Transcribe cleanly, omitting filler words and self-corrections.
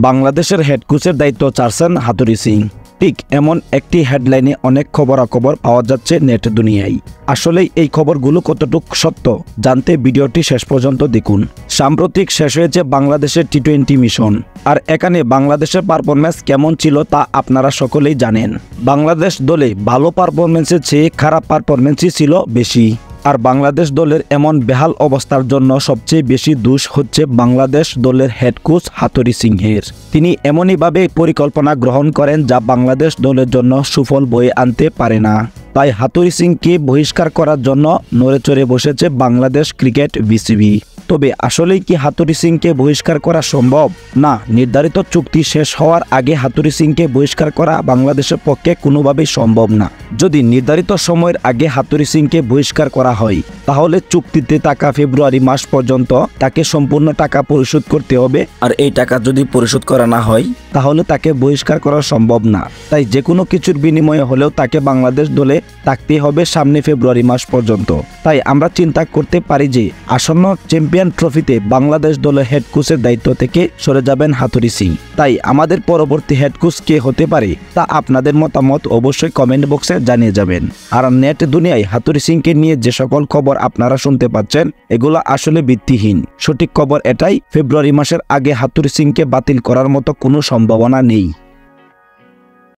বাংলাদেশের হেড কোচের দায়িত্ব ছাড়ছেন হাতুড়ি সিং। ঠিক এমন একটি হেডলাইনে অনেক খবরাখবর পাওয়া যাচ্ছে নেট দুনিয়ায়। আসলেই এই খবরগুলো কতটুকু সত্য জানতে ভিডিওটি শেষ পর্যন্ত দেখুন। সাম্প্রতিক শেষ হয়েছে বাংলাদেশের টি-20 মিশন, আর এখানে বাংলাদেশের পারফরম্যান্স কেমন ছিল তা আপনারা সকলেই জানেন। বাংলাদেশ দলে ভালো পারফরম্যান্সের চেয়ে খারাপ পারফরম্যান্সই ছিল বেশি। আর বাংলাদেশ দলের এমন বেহাল অবস্থার জন্য সবচেয়ে বেশি দোষ হচ্ছে বাংলাদেশ দলের হেড কোচ হাতুড়ি সিংহের। তিনি এমনইভাবে পরিকল্পনা গ্রহণ করেন যা বাংলাদেশ দলের জন্য সুফল বয়ে আনতে পারে না। তাই হাতুড়ি সিংকে বহিষ্কার করার জন্য নড়েচড়ে বসেছে বাংলাদেশ ক্রিকেট বিসিবি। তবে আসলেই কি হাতুড়ি সিংকে বহিষ্কার করা সম্ভব? না, নির্ধারিত চুক্তি শেষ হওয়ার আগে হাতুড়ি সিংকে বহিষ্কার করা বাংলাদেশের পক্ষে কোনোভাবেই সম্ভব না। যদি নির্ধারিত সময়ের আগে হাতুড়ি সিংকে বহিষ্কার করা হয়, তাহলে চুক্তিতে থাকা ফেব্রুয়ারি মাস পর্যন্ত তাকে সম্পূর্ণ টাকা পরিশোধ করতে হবে। আর এই টাকা যদি পরিশোধ করা না হয়, তাহলে তাকে বহিষ্কার করা সম্ভব না। তাই যে কোনো কিছুর বিনিময়ে হলেও তাকে বাংলাদেশ দলে থাকতে হবে সামনে ফেব্রুয়ারি মাস পর্যন্ত। তাই আমরা চিন্তা করতে পারি যে আসন্ন চ্যাম্পিয়ন ট্রফিতে বাংলাদেশ দলের হেড কোচের দায়িত্ব থেকে সরে যাবেন হাতুড়ি সিং। তাই আমাদের পরবর্তী হেড কোচ কে হতে পারে তা আপনাদের মতামত অবশ্যই কমেন্ট বক্সে জানিয়ে যাবেন। আর নেট দুনিয়ায় হাতুড়ি সিংকে নিয়ে যে সকল খবর আপনারা শুনতে পাচ্ছেন, এগুলো আসলে ভিত্তিহীন। সঠিক খবর এটাই, ফেব্রুয়ারি মাসের আগে হাতুড়ি সিংকে বাতিল করার মতো কোনো সম্ভাবনা নেই।